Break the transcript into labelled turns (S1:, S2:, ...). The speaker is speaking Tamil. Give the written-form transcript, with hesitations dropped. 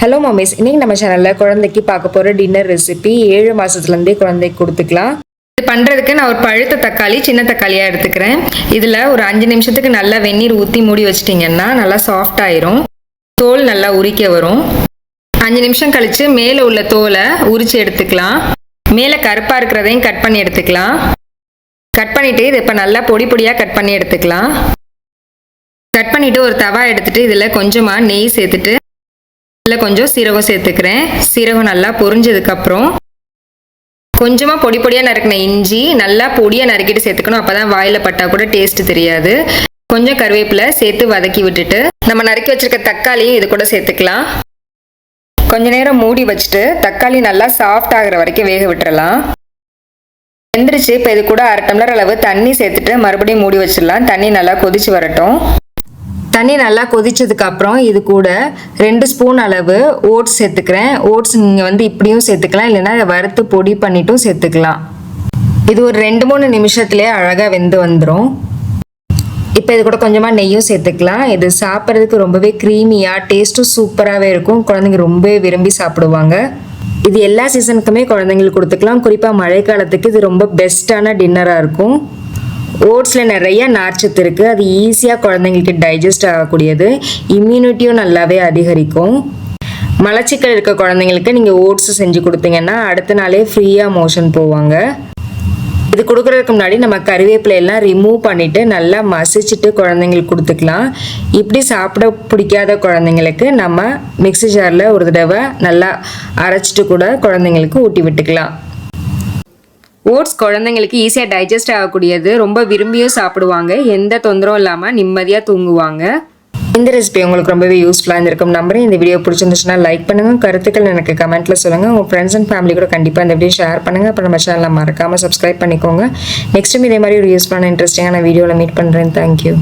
S1: ஹலோ மம்மிஸ், இன்னைக்கு நம்ம சேனலில் குழந்தைக்கு பார்க்க போகிற டின்னர் ரெசிபி 7 மாதத்துலேருந்தே குழந்தைக்கு கொடுத்துக்கலாம்.
S2: இது பண்ணுறதுக்கு நான் ஒரு பழுத்த தக்காளி சின்ன தக்காளியாக எடுத்துக்கிறேன். இதில் ஒரு 5 நிமிஷத்துக்கு நல்லா வெந்நீர் ஊற்றி மூடி வச்சிட்டிங்கன்னா நல்லா சாஃப்ட் ஆயிரும். தோல் நல்லா உரிக்க வரும். 5 நிமிஷம் கழித்து மேலே உள்ள தோலை உரித்து எடுத்துக்கலாம். மேலே கருப்பாக இருக்கிறதையும் கட் பண்ணி எடுத்துக்கலாம். கட் பண்ணிவிட்டு இது இப்போ நல்லா பொடி பொடியாக கட் பண்ணி எடுத்துக்கலாம். கட் பண்ணிவிட்டு ஒரு தவா எடுத்துகிட்டு இதில் கொஞ்சமாக நெய் சேர்த்துட்டு இதில் கொஞ்சம் சீரகம் சேர்த்துக்கிறேன். சீரகம் நல்லா பொரிஞ்சதுக்கப்புறம் கொஞ்சமாக பொடி பொடியாக நறுக்கின இஞ்சி நல்லா பொடியாக நறுக்கிட்டு சேர்த்துக்கணும். அப்போ தான் வாயில் பட்டால் கூட டேஸ்ட்டு தெரியாது. கொஞ்சம் கருவேப்பிலை சேர்த்து வதக்கி விட்டுட்டு நம்ம நறுக்கி வச்சுருக்க தக்காளியும் இது கூட சேர்த்துக்கலாம். கொஞ்ச நேரம் மூடி வச்சுட்டு தக்காளி நல்லா சாஃப்ட் ஆகிற வரைக்கும் வேக விட்டுறலாம். வெந்துருச்சு. இப்போ இது கூட 1/2 டம்ளர் அளவு தண்ணி சேர்த்துட்டு மறுபடியும் மூடி வச்சிடலாம். தண்ணி நல்லா கொதிச்சு வரட்டும்.
S1: தண்ணி நல்லா கொதிச்சதுக்கு அப்புறம் இது கூட 2 ஸ்பூன் அளவு ஓட்ஸ் சேர்த்துக்கிறேன். ஓட்ஸ் நீங்கள் இப்படியும் சேர்த்துக்கலாம், இல்லைன்னா வறுத்து பொடி பண்ணிட்டும் சேர்த்துக்கலாம். இது ஒரு 2-3 நிமிஷத்துலேயே அழகாக வெந்து வந்துடும். இப்போ இது கூட கொஞ்சமாக நெய்யும் சேர்த்துக்கலாம். இது சாப்பிட்றதுக்கு ரொம்பவே க்ரீமியாக டேஸ்ட்டும் சூப்பராகவே இருக்கும். குழந்தைங்க ரொம்ப விரும்பி சாப்பிடுவாங்க. இது எல்லா சீசனுக்குமே குழந்தைங்களுக்கு கொடுத்துக்கலாம். குறிப்பாக மழைக்காலத்துக்கு இது ரொம்ப பெஸ்ட்டான டின்னராக இருக்கும். ஓட்ஸில் நிறைய நார்ச்சத்து இருக்குது. அது ஈஸியாக குழந்தைங்களுக்கு டைஜஸ்ட் ஆகக்கூடியது. இம்யூனிட்டியும் நல்லாவே அதிகரிக்கும். மலச்சிக்கல் இருக்க குழந்தைங்களுக்கு நீங்கள் ஓட்ஸ் செஞ்சு கொடுத்தீங்கன்னா அடுத்த நாளே ஃப்ரீயாக மோஷன் போவாங்க. இது கொடுக்குறதுக்கு முன்னாடி நம்ம கறிவேப்பிலையெல்லாம் ரிமூவ் பண்ணிவிட்டு நல்லா மசிச்சுட்டு குழந்தைங்களுக்கு கொடுத்துக்கலாம். இப்படி சாப்பிட பிடிக்காத குழந்தைங்களுக்கு நம்ம மிக்ஸி ஜாரில் ஒரு தடவை நல்லா அரைச்சிட்டு கூட குழந்தைங்களுக்கு ஊட்டி விட்டுக்கலாம். ஓட்ஸ் குழந்தைங்களுக்கு ஈஸியாக டைஜஸ்ட் ஆகக்கூடியது. ரொம்ப விரும்பியும் சாப்பிடுவாங்க. எந்த தொந்தரவும் இல்லாமல் நிம்மதியாக தூங்குவாங்க. இந்த ரெசிபி உங்களுக்கு ரொம்பவே யூஸ்ஃபுல்லாக இருந்திருக்கும் நம்புறேன். இந்த வீடியோ பிடிச்சிருந்துச்சுன்னா லைக் பண்ணுங்கள். கருத்துக்கள் எனக்கு கமெண்ட்டில் சொல்லுங்கள். உங்கள் ஃப்ரெண்ட்ஸ் அண்ட் ஃபேமிலி கூட கண்டிப்பாக இந்த வீடியோ ஷேர் பண்ணுங்கள். அப்புறம் நம்ம சேனலை மறக்காமல் சப்ஸ்கிரைப் பண்ணிக்கோங்க. நெக்ஸ்ட் டைம் இதே மாதிரி ஒரு யூஸ்ஃபுல்லான இன்ட்ரெஸ்டிங்கான வீடியோவில் மீட் பண்ணுறேன். தேங்க்யூ.